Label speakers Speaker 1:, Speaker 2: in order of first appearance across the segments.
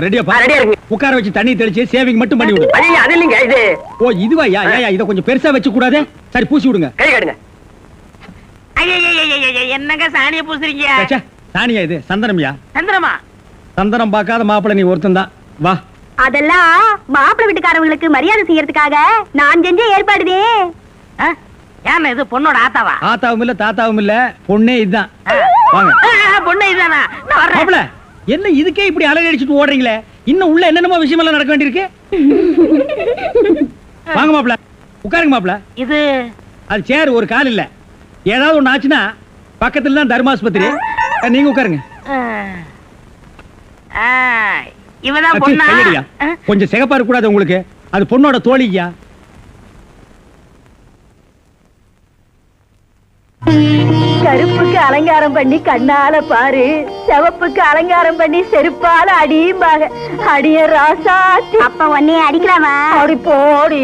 Speaker 1: ரெடியாப்பா? ரெடியா இருக்கு. உட்கார வச்சு தண்ணி தெளிச்சு சேவிங் மட்டும் பண்ணி விடு.
Speaker 2: ஐயா அது இல்லைங்க இது.
Speaker 1: ஓ இதுவா? யா இத கொஞ்சம் பெருசா வச்சு கூடாதே. சரி பூசி விடுங்க.
Speaker 2: கை காட்டுங்க.
Speaker 3: என்னங்க சாணிய பூசுறீங்க?
Speaker 1: ச்சே சாணியா இது? சந்தனம்யா.
Speaker 3: சந்தனமா?
Speaker 1: சந்தனம் பார்க்காத மாப்பிள்ளை நீ ஒருத்தன் தான். வா.
Speaker 4: அதெல்லாம் மாப்பிள்ளை வீட்டுக்காரங்களுக்கு மரியாதை செய்யறதுக்காக நான் செஞ்ச ஏற்பாடுதே.
Speaker 3: ஏன் இது பொண்ணோட ஆத்தாவா?
Speaker 1: ஆத்தாவும் இல்ல தாத்தாவும் இல்ல, பொண்ணே இதுதான். வாங்க.
Speaker 3: பொண்ணே இதுதானா? நான் வரேன்.
Speaker 1: மாப்பிள்ளை என்ன இதுக்கே இப்படி அலறி அடிச்சிட்டு ஓடுறீங்களே? இன்னும் உள்ள என்னென்னமோ விஷயம் எல்லாம் நடக்க வேண்டியிருக்கு. வாங்க மாப்பிள்ளை உட்காருங்க. மாப்பிள்ளை
Speaker 3: இது
Speaker 1: அது சேர் ஒரு கால் இல்ல. ஏதாவது ஒண்ணு ஆச்சுன்னா பக்கத்துல தான் தர்மாஸ்பத்திரி. நீங்க உட்காருங்க.
Speaker 3: இவதான் பொண்ணா?
Speaker 1: கொஞ்சம் சிகப்பா இருக்க கூடாது உங்களுக்கு? அது பொண்ணோட தோழியா?
Speaker 4: கருப்புக்கு அலங்காரம் பண்ணி கண்ணால பாரு, சிவப்புக்கு அலங்காரம் பண்ணி செருப்பால அடியும்பாக. அடிய ராசாத்தி. அப்ப உன்னைய அடிக்கலாமா? அப்படி போடி.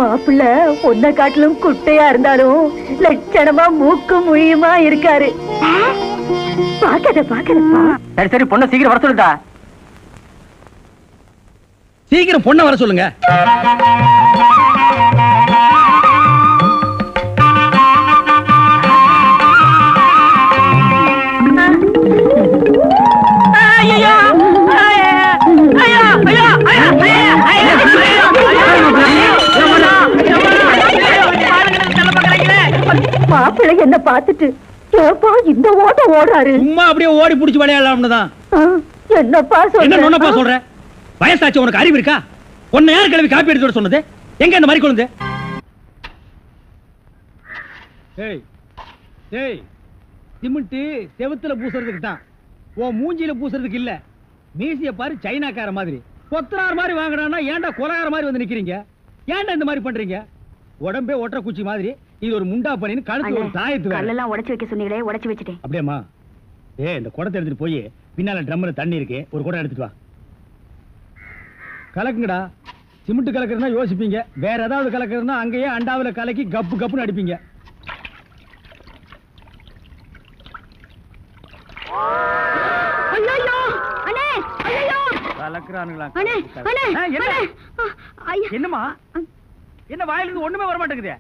Speaker 4: மாப்பிள்ள பொண்ணை காட்டிலும் குட்டையா இருந்தாலும் லட்சணமா மூக்கு முழியுமா இருக்காரு. பாக்கதப்பா.
Speaker 2: சரி சரி பொண்ணை சீக்கிரம் வர சொல்லுடா.
Speaker 1: சீக்கிரம் பொண்ணை வர சொல்லுங்க.
Speaker 4: மாப்பிள்ளை என்ன பார்த்துட்டு இந்த ஓட்ட ஓடுறாரு.
Speaker 1: சும்மா அப்படியே ஓடி புடிச்சு விளையாடலாம்னு தான்.
Speaker 4: என்னப்பா
Speaker 1: சொல்ற? வயசாச்சு உனக்கு அறிவு இருக்கா? உன்னை யார் கிளவி காப்பி எடுத்து சொன்னது? எங்க இந்த மாதிரி குழந்தை? சிமெண்ட் செவுத்துல பூசுறதுக்கு தான், ஓ மூஞ்சில பூசுறதுக்கு இல்ல. மீசிய பாரு சைனாக்கார மாதிரி, கொத்தனார் மாதிரி வாங்குறான்னா ஏன்டா கொலகார மாதிரி வந்து நிக்கிறீங்க? ஏன்டா இந்த மாதிரி பண்றீங்க? உடம்பே ஒற்ற குச்சி மாதிரி, இது ஒரு முண்டா பண்ணின்னு கழுத்து ஒரு தாயத்து வேற.
Speaker 4: எல்லாம் உடைச்சு வைக்க சொன்னீங்களே, உடைச்சு வச்சுட்டேன்.
Speaker 1: அப்படியேம்மா? இந்த குடத்தை எடுத்துட்டு போய் பின்னால ட்ரம்ல தண்ணி இருக்கு, ஒரு குடம் எடுத்துட்டு வா. கலக்குங்கடா. சிமெண்ட் கலக்குறதுனா யோசிப்பீங்க, வேற ஏதாவது கலக்குறதுனா அங்கேயே அண்டாவில கலக்கி கப்பு கப்புன்னு அடிப்பீங்க. என்னமா என்ன வாயிலிருந்து ஒண்ணுமே வர மாட்டேங்குது?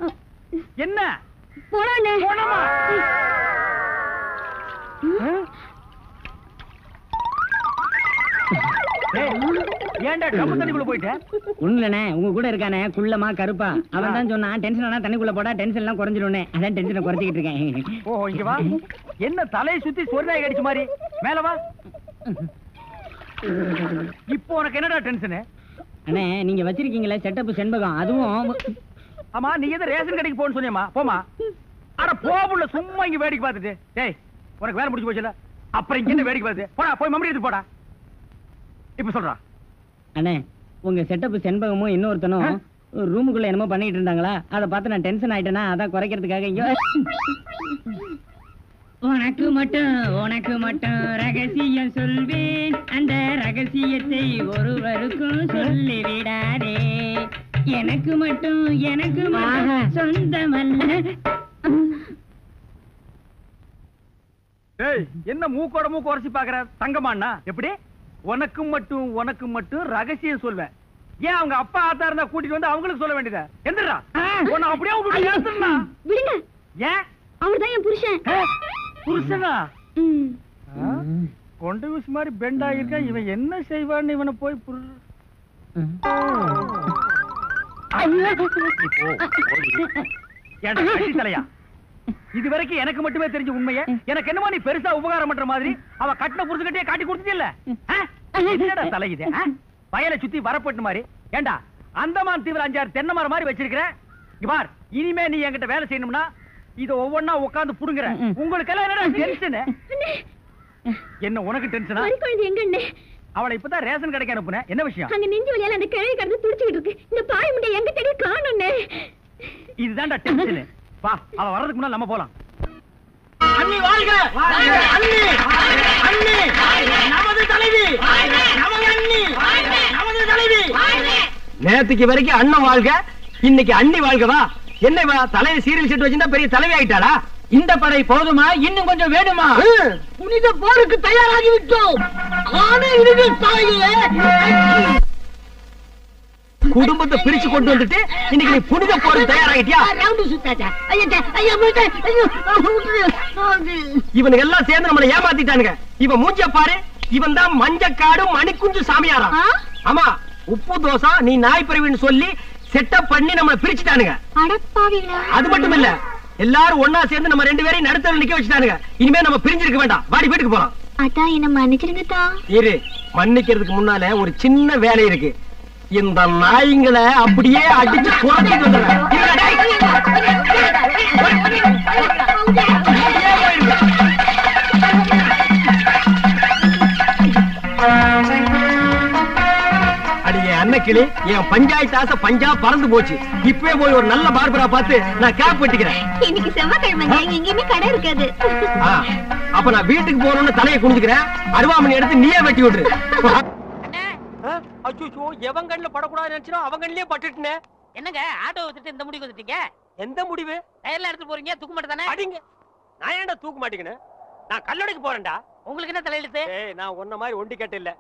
Speaker 1: என்ன ஏன்டா ட்ரம் தண்ணிக்குள்ள போயிட்ட?
Speaker 3: ஒண்ணுலனே உங்க கூட இருக்கானே குள்ளமா கருப்பா, அவன் தான் சொன்னான் டென்ஷன் ஆனா தண்ணிக்குள்ள போடா டென்ஷன் எல்லாம் குறைஞ்சிடும்னே. அதான் டென்ஷனை குறைச்சிக்கிட்டு இருக்கேன்.
Speaker 1: ஓ இங்க வா. என்ன தலையை சுத்தி சொர்ணாய் அடிச்ச மாதிரி மேல வா. இப்போ உனக்கு என்னடா டென்ஷன்?
Speaker 3: அண்ணே நீங்க வச்சிருக்கீங்களே செட்டப் செண்பகம், அதுவும்
Speaker 1: ஆமா. நீ எதை ரேஷன் கடைக்கு போன்னு சொன்னியம்மா? போமா. அட போபுள்ள சும்மா இங்க வேடிக்கை பார்த்துட்டு. டேய் உனக்கு வேலை முடிஞ்சு போச்சுல, அப்புறம் இங்க என்ன வேடிக்கை பார்த்து? போடா போய் மம்மி எடுத்து போடா. இப்ப சொல்றா.
Speaker 3: அண்ணே உங்க செட்டப் செண்பகமும் இன்னொருத்தனும் ரூமுக்குள்ள என்னமோ பண்ணிட்டு இருந்தாங்களா, அதை பார்த்து நான் டென்ஷன் ஆயிட்டேனா, அதான் குறைக்கிறதுக்காக இங்க. உனக்கு மட்டும் ரகசியம் சொல்வேன், அந்த ரகசியத்தை ஒருவருக்கும் சொல்லி விடாதே. எனக்கு மட்டும் சொந்தமல்ல.
Speaker 1: என்ன மூக்கோட மூக்கு உரசி பாக்குற தங்கமாண்ணா? எப்படி உனக்கு மட்டும் ரகசியம் சொல்வேன்? ஏன் அவங்க அப்பா ஆத்தா இருந்தா கூட்டிட்டு வந்து அவங்களுக்கு சொல்ல வேண்டியதா? எந்திரா உன்னை அப்படியே விடுங்க. ஏன்
Speaker 4: அவர்தான் என் புருஷன்.
Speaker 1: புருஷனா? கொண்டு வீசு மாதிரி பெண்ட் ஆகிருக்கா. இவன் என்ன செய்வான்னு இவனை போய் தலையா? இது வரைக்கும் எனக்கு மட்டுமே தெரிஞ்ச உண்மையை எனக்கு என்னமோ நீ பெருசா உபகாரம் பண்ற மாதிரி அவ கட்டின புருஷன்கிட்டே காட்டி கொடுத்துட்டு இல்ல? என்னடா தலையுது? வயலை சுத்தி வரப்பட்டு மாதிரி. ஏண்டா அந்தமான் தீவிர 5-6 தென்னை மரம் மாதிரி வச்சிருக்கிற. பார் இனிமே நீ என்கிட்ட வேலை செய்யணும்னா இத ஒவ்வொன்னா உட்கார்ந்து புடுங்குற. உங்களுக்கு எல்லாம் என்னடா டென்ஷன்? என்ன உனக்கு டென்ஷனா?
Speaker 4: எங்க
Speaker 1: அவளை இப்பதான் ரேஷன் கடைக்கு அனுப்புனேன். என்ன விஷயம்?
Speaker 4: அங்க நெஞ்சு வலியால அந்த கிழவி கடந்து துடிச்சிட்டு இருக்கு. இந்த பாய் முண்டை எங்க தேடி காணோம்னே.
Speaker 1: இதுதான்டா டென்ஷன். வா அவ வர்றதுக்கு முன்னால நம்ம போலாம்.
Speaker 2: அண்ணி வாழ்க! அண்ணி! அண்ணி! நமது தலைவி! நமது அண்ணி! நமது தலைவி! நேத்துக்கு வரைக்கும் அண்ணன் வாழ்க, இன்னைக்கு அண்ணி வாழ்கவா? என்ன தலையை சீரியல் செட் வச்சிருந்தா பெரிய தலைவி ஆயிட்டாளா? இந்த படை போதுமா? இன்னும் கொஞ்சம் வேணுமா? புனித போருக்கு தயாராகி விட்டோம். குடும்பத்தை பிரிச்சு கொண்டு வந்துட்டு இன்னைக்கு நீ புனித போறது தயாராகிட்டியா? இவனுக்கு எல்லாம் சேர்ந்து நம்மளை ஏமாத்திட்டானுங்க. இவன் மூஞ்ச பாரு, இவன் தான் மஞ்சக்காடு மணிக்குஞ்சு சாமியாரா. ஆமா, உப்பு தோசை நீ நாய் பிறவின்னு சொல்லி செட்டப் பண்ணி நம்மளை பிரிச்சுட்டானுங்க. அது மட்டும் இல்ல, எல்லாரும் ஒன்னா சேர்ந்து நம்ம 2 பேரையும் நடுத்தர நிக்க வச்சுட்டானுங்க. இனிமே நம்ம பிரிஞ்சிருக்க வேண்டாம், வாடி வீட்டுக்கு போறோம்.
Speaker 4: அதான் என்ன மன்னிச்சிருங்கதா.
Speaker 2: இரு, மன்னிக்கிறதுக்கு முன்னால ஒரு சின்ன வேலை இருக்கு. இந்த நாய்ங்களை அப்படியே அடிச்சு குறைச்சிட்டு வந்துடுறேன். அடியே அன்னக்கிளி, என் பஞ்சாயத்து ஆசை பஞ்சா பறந்து போச்சு. இப்பவே போய் ஒரு நல்ல பார்பரா பார்த்து நான் கேப் வெட்டிக்கிறேன்.
Speaker 4: இன்னைக்கு செவ்வாய்க்கிழமை எங்கேயுமே கடை இருக்காது.
Speaker 2: அப்ப நான் வீட்டுக்கு போறோம்னு தலையை குனிஞ்சுக்கிறேன். அருவாமணி எடுத்து நீயே வெட்டி விட்டுரு. அச்சோ, எவன் கண்ணுல படக்கூடாது நினைச்சோம் அவன் கண்ணிலே பட்டுட்டே.
Speaker 5: என்னங்க ஆட்டோ வித்துட்டு இந்த முடிவு வந்துட்டீங்க?
Speaker 2: எந்த முடிவு?
Speaker 5: டயர்ல எடுத்து போறீங்க, தூக்க மாட்டே தானே?
Speaker 2: அடிங்க. நான் ஏன்டா தூக்க மாட்டேங்கன்னு? நான் கல்லடைக்கு போறேன்டா.
Speaker 5: உங்களுக்கு என்ன தலையெழுத்து?
Speaker 2: நான் உன்ன மாதிரி ஒண்டி கேட்ட இல்ல.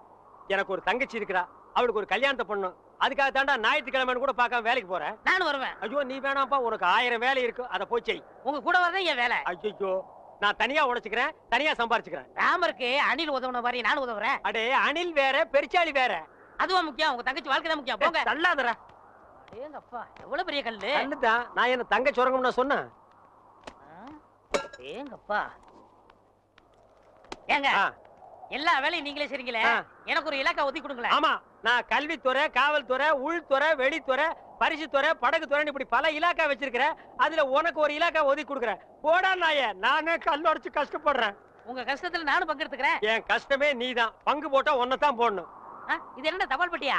Speaker 2: எனக்கு ஒரு தங்கச்சி இருக்கா, அவளுக்கு ஒரு கல்யாணத்தை பண்ணணும். அதுக்காக தாண்டா ஞாயிற்றுக்கிழமைன்னு கூட பார்க்காம வேலைக்கு போறேன்.
Speaker 5: நானும் வருவேன்.
Speaker 2: ஐயோ நீ வேணாம்ப்பா, உனக்கு 1000 வேலை இருக்கு, அதை போய் செய்.
Speaker 5: உங்க கூட வரதான் என் வேலை.
Speaker 2: ஐயோ, நான் தனியா உழைச்சுக்கிறேன், தனியா சம்பாரிச்சுக்கிறேன்.
Speaker 5: ராமருக்கு அணில் உதவுன மாதிரி நானும் உதவுறேன்.
Speaker 2: அடே, அணில் வேற பெருச்சாளி வேற.
Speaker 5: அதுவா முக்கியம்? உங்க தங்கச்சி வாழ்க்கை தான் முக்கியம். போங்க.
Speaker 2: தள்ளாதடா.
Speaker 5: ஏங்கப்பா, எவ்வளவு பெரிய கல்லு.
Speaker 2: கல்லுதான். நான் என்ன தங்க சுரங்கம்னு சொன்னேன்?
Speaker 5: ஏங்கப்பா. ஏங்க, எல்லா வேலையும் நீங்களே செய்றீங்களே, எனக்கு ஒரு இலாக்கா ஒதுக்கி கொடுங்களேன்.
Speaker 2: ஆமா, நான் கல்வித்துறை, காவல்துறை, உள்துறை, வெளித்துறை, பரிசுத்துறை, படகுத்துறை, இப்படி பல இலாக்கா வச்சிருக்கிறேன். அதுல உனக்கு ஒரு இலாக்கா ஒதுக்கி கொடுக்குறேன். போடா நாயே, நானே கல்லடிச்சு கஷ்டப்படுறேன்.
Speaker 5: உங்க கஷ்டத்துல நானும் பங்கெடுத்துக்கிறேன்.
Speaker 2: என் கஷ்டமே நீதான். பங்கு போட்டா ஒன்னதான் போடணும்.
Speaker 5: இது என்ன தபால் பெட்டியா?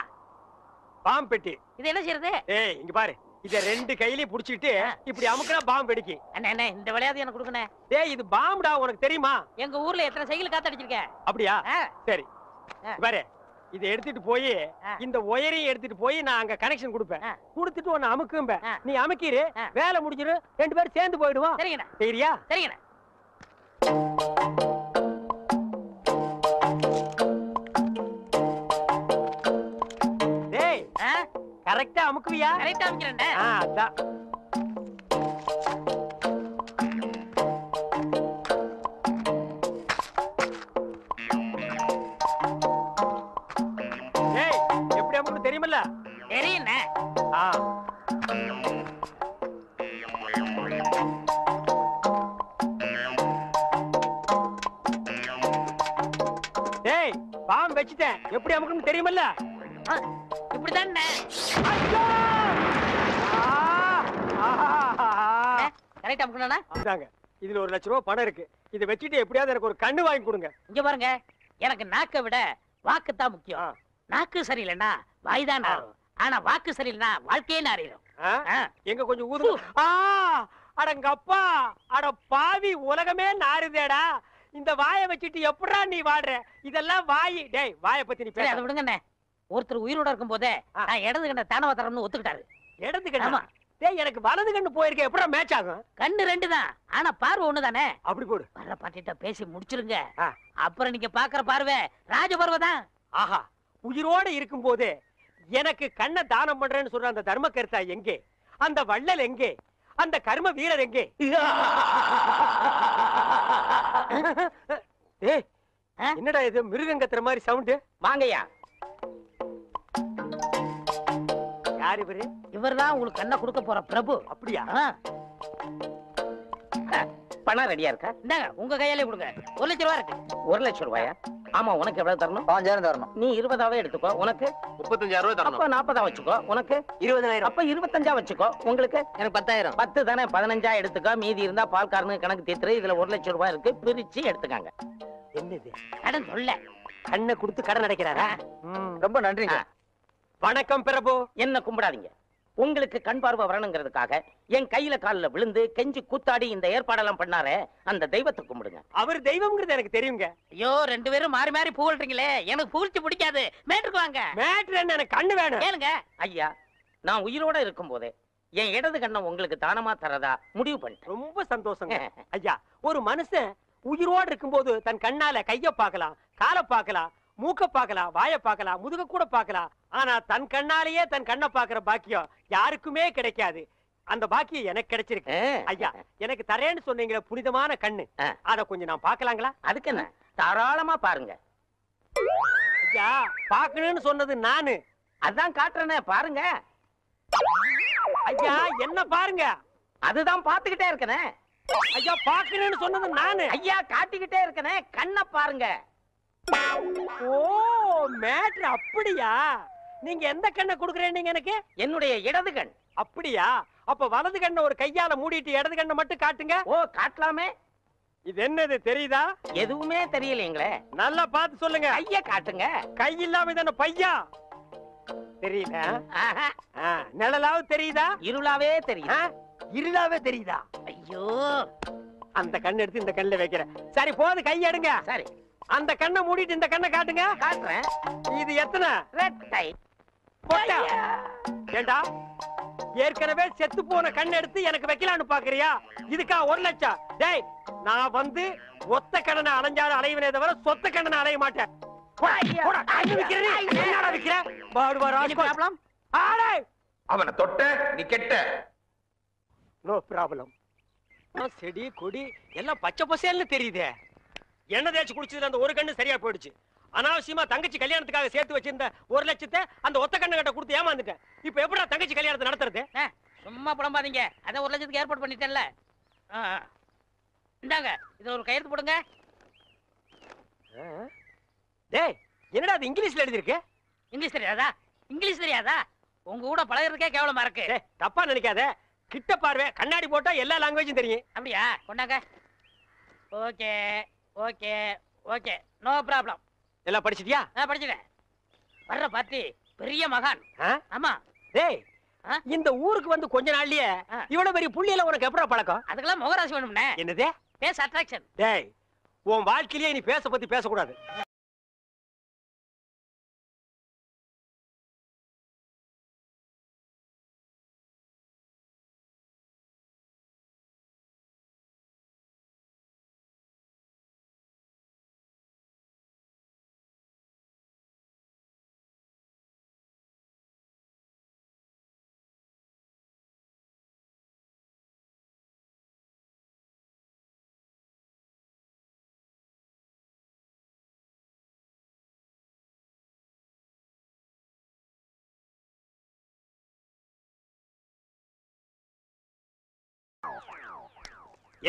Speaker 2: பாம்பு பெட்டி.
Speaker 5: இது என்ன செய்யறது?
Speaker 2: ஏய், இங்க பாரு, இத 2 கையிலயும் புடிச்சிட்டு இப்படி அமுக்குனா பாம்பு வெடிக்கும்.
Speaker 5: அண்ணே, இந்த விளையாட்டு எனக்கு கொடுக்கணே.
Speaker 2: டேய், இது பாம்புடா, உனக்கு தெரியுமா?
Speaker 5: எங்க ஊர்ல எத்தனை சைக்கிள் காத்தடிச்சிருக்கேன்.
Speaker 2: அப்படியா? சரி, பாரு, இத எடுத்துட்டு போய் இந்த ஒயரையும் எடுத்துட்டு போய் நான் அங்க கனெக்ஷன் கொடுப்பேன். கொடுத்துட்டு உன்னை அமுக்கும்ப. நீ அமுக்கிரு, வேலை முடிஞ்சிரு, 2 பேரும் சேர்ந்து போயிடுவோம்.
Speaker 5: சரிங்கண்ணா.
Speaker 2: சரியா?
Speaker 5: சரிங்கண்ணா.
Speaker 2: டேய், கரெக்டா அமுக்குவியா?
Speaker 5: கரெக்டா அமுக்கிறேன்.
Speaker 2: அதான். டேய், எப்படி அமுக்கு தெரியுமல்ல?
Speaker 5: தெரியுண்ணே.
Speaker 2: டேய், பாம்பு வச்சிட்டேன், எப்படி அமுக்குன்னு தெரியுமல்ல?
Speaker 5: இப்படிதான். கரெக்டா அமுக்கணும்னா?
Speaker 2: இதுல 1 லட்சம் ரூபாய் பணம் இருக்கு. இதை வச்சுட்டு எப்படியாவது எனக்கு ஒரு கண்ணு வாங்கி கொடுங்க.
Speaker 5: இங்க பாருங்க, எனக்கு நாக்கை விட வாக்குத்தான் முக்கியம். நாக்கு சரியில்லைன்னா வாய்தான் நாரும். ஆனா வாக்கு சரியில்லைன்னா வாழ்க்கையே நாரிடும்.
Speaker 2: எங்க கொஞ்சம் ஊது. அடங்கப்பா, அட பாவி, உலகமே நாறுதேடா. இந்த வாயை வச்சுட்டு எப்படா நீ வாடுற? இதெல்லாம் வாயி. டேய், வாயை பத்தி நீ பேச.
Speaker 5: அதை விடுங்கண்ணே. ஒருத்தர் உயிரோட இருக்கும் போதே நான் இடது கண்ண தானவ தரம்னு ஒத்துக்கிட்டாரு.
Speaker 2: இடது கண்ணா? டேய், எனக்கு வலது கண்ணு போயிருக்க, எப்படா மேட்ச் ஆகும்?
Speaker 5: கண்ணு 2 தான், ஆனா பார்வை 1 தானே.
Speaker 2: அப்படி போடு.
Speaker 5: வர்ற பாட்டிட்ட பேசி முடிச்சிருங்க. அப்புறம் நீங்க பாக்குற பார்வை ராஜ பார்வை தான்.
Speaker 2: ஆஹா, உயிரோட இருக்கும் போது எனக்கு கண்ணை தானம் பண்றேன்னு சொல்ற அந்த தர்ம கர்த்தா எங்கே? அந்த வள்ளல் எங்கே? அந்த கர்ம வீரர் எங்கே? ஏய், என்னடா இது மிருகங்கத்துற மாதிரி சவுண்ட்?
Speaker 5: வாங்கய்யா.
Speaker 2: யார் இவரு?
Speaker 5: இவர்தான் உங்களுக்கு கண்ணை கொடுக்க போற பிரபு.
Speaker 2: அப்படியா?
Speaker 5: பணம் ரெடியா இருக்கா? இந்தாங்க, உங்க கையாலே கொடுங்க. 1 லட்சம் ரூபாய் இருக்கு. 1 லட்சம் ரூபாயா? ஆமா, உனக்கு எவ்வளவு தரணும்? 5000 தரணும். நீ 20ஆவே எடுத்துக்கோ. உனக்கு
Speaker 2: 35000 ரூபாய் தரணும்.
Speaker 5: அப்ப 40 வச்சுக்கோ. உனக்கு
Speaker 2: 20000.
Speaker 5: அப்ப 25 வச்சுக்கோ. உங்களுக்கு எனக்கு 10000. 10 தானே, 15 எடுத்துக்கோ. மீதி இருந்தா பால்காரனுக்கு கணக்கு தீர்த்துரு. இதுல 1 லட்சம் ரூபாய் இருக்கு, பிரிச்சு எடுத்துக்காங்க.
Speaker 2: என்னது
Speaker 5: கடன் சொல்ல?
Speaker 2: கண்ணை கொடுத்து கடன் அடைக்கிறாரா?
Speaker 5: ரொம்ப நன்றிங்க.
Speaker 2: வணக்கம் பிரபு.
Speaker 5: என்ன கும்பிடாதீங்க. உங்களுக்கு கண் பார்வை வரணுங்கிறதுக்காக என் கையில காலில் விழுந்து கெஞ்சி கூத்தாடி இந்த ஏற்பாடெல்லாம் பண்ணாரே, அந்த தெய்வத்தை கும்பிடுங்க.
Speaker 2: அவர் தெய்வம்ங்கிறது எனக்கு தெரியுங்க.
Speaker 5: ஐயோ, 2 பேரும் மாறி மாறி புகழ்றீங்களே, எனக்கு புகழ்ச்சி பிடிக்காது. மேட்டுக்கு வாங்க.
Speaker 2: மேட்ரு என்ன? எனக்கு கண்ணு வேணும்.
Speaker 5: ஏனுங்க ஐயா, நான் உயிரோட இருக்கும் போதே என் இடது கண்ணை உங்களுக்கு தானமா தரதா முடிவு பண்ணிட்டேன்.
Speaker 2: ரொம்ப சந்தோஷங்க ஐயா. ஒரு மனுஷன் உயிரோடு இருக்கும்போது தன் கண்ணால கைய பார்க்கலாம், காலை பார்க்கலாம், மூக்க பார்க்கலாம், வாய பார்க்கலாம், முதுக கூட பார்க்கலாம். ஆனா தன் கண்ணாலேயே தன் கண்ணை பாக்குற பாக்கியம் யாருக்குமே கிடைக்காது. அந்த பாக்கியம் எனக்கு கிடைச்சிருக்கு. ஐயா, எனக்கு தரேன்னு சொன்னீங்களே புனிதமான கண்ணு, அத கொஞ்சம் நான் பார்க்கலாங்களா?
Speaker 5: அதுக்கு என்ன, தாராளமா பாருங்க.
Speaker 2: ஐயா, பாக்கணும்னு சொன்னது நானு.
Speaker 5: அதான் காட்டுறேனே, பாருங்க.
Speaker 2: ஐயா, என்ன பாருங்க?
Speaker 5: அதுதான் பாத்துக்கிட்டே இருக்கனே.
Speaker 2: ஐயா, பாக்கணும்னு சொன்னது நானு.
Speaker 5: ஐயா, காட்டிக்கிட்டே இருக்கனே, கண்ணை பாருங்க.
Speaker 2: ஓ, மேட்ரு அப்படியா? நீங்க எந்த கண்ணை குடுக்குறேன்னு எனக்கு?
Speaker 5: என்னுடைய இடது கண்.
Speaker 2: அப்படியா? அப்ப வலது கண்ணை ஒரு கையால மூடிட்டு இடது கண்ணை மட்டும் காட்டுங்க.
Speaker 5: ஓ, காட்டலாமே.
Speaker 2: இது என்னது தெரியுதா?
Speaker 5: எதுவுமே தெரியலீங்களே.
Speaker 2: நல்லா பார்த்து சொல்லுங்க.
Speaker 5: கைய காட்டுங்க.
Speaker 2: கை இல்லாம தானே பையா? தெரியல. நிழலாவது தெரியுதா?
Speaker 5: இருளாவே தெரியுது.
Speaker 2: இருளாவே தெரியுதா?
Speaker 5: ஐயோ,
Speaker 2: அந்த கண்ணை எடுத்து இந்த கண்ணுல வைக்கிறேன். சரி, போது, கை எடுங்க.
Speaker 5: சரி,
Speaker 2: அந்த கண்ணை மூடிட்டு இந்த கண்ணை காட்டுங்க.
Speaker 5: காட்டுறேன்.
Speaker 2: இது எத்தனை?
Speaker 5: ரெட்டை.
Speaker 2: பொட்டா? ஏண்டா, ஏற்கனவே செத்து போன கண்ணை எடுத்து எனக்கு வைக்கலான்னு பாக்குறியா? இதுக்கா 1 லட்சம்? டேய், நான் வந்து ஒத்த கண்ணனை அலைஞ்சாலும் அலைவனே தவிர சொத்த கண்ணனை அலைய மாட்டேன்.
Speaker 6: அவனை தொட்ட நீ கெட்ட.
Speaker 2: No problem. செடி கொடி எல்லாம் பச்சை பசேல்னு தெரியுதே. எண்ணெய் தேய்ச்சி குடிச்சதுல அந்த ஒரு கண்ணு சரியா போயிடுச்சு. அனாவசியமா தங்கச்சி கல்யாணத்துக்காக சேர்த்து வச்சிருந்த 1 லட்சத்தை அந்த ஒத்த கண்ணு கிட்ட கொடுத்து ஏமாந்துட்டேன். இப்ப எப்படா தங்கச்சி கல்யாணத்தை நடத்துறது?
Speaker 5: சும்மா புலம்பாதீங்க. அதான் 1 லட்சத்துக்கு ஏற்பாடு பண்ணிட்டேன்ல. இந்தாங்க, இதுல ஒரு கையெழுத்து போடுங்க.
Speaker 2: டேய், என்னடா அது இங்கிலீஷ்ல எழுதி இருக்கு?
Speaker 5: இங்கிலீஷ் தெரியாதா? இங்கிலீஷ் தெரியாதா? உங்க கூட பழகிறதுக்கே கேவலமா இருக்கு.
Speaker 2: தப்பா நினைக்காத. கிட்ட பார்வை, கண்ணாடி போட்டா எல்லா லாங்குவேஜும் தெரியும்.
Speaker 5: அப்படியா? கொண்டாங்க. Okay okay okay, no problem.
Speaker 2: எல்லாம் படிச்சிட்டியா?
Speaker 5: படிச்சுட்டேன். வர்ற பார்ட்டி பெரிய மகான். ஆமா.
Speaker 2: டேய், இந்த ஊருக்கு வந்து கொஞ்ச நாள்லயே இவ்வளவு பெரிய புள்ளியில உனக்கு எப்படா பழக்கம்?
Speaker 5: அதுக்கெல்லாம் முகராசி வேணும்னே.
Speaker 2: என்னது?
Speaker 5: Face attraction.
Speaker 2: டேய், உன் வாழ்க்கையிலேயே நீ பேச பத்தி பேசக்கூடாது.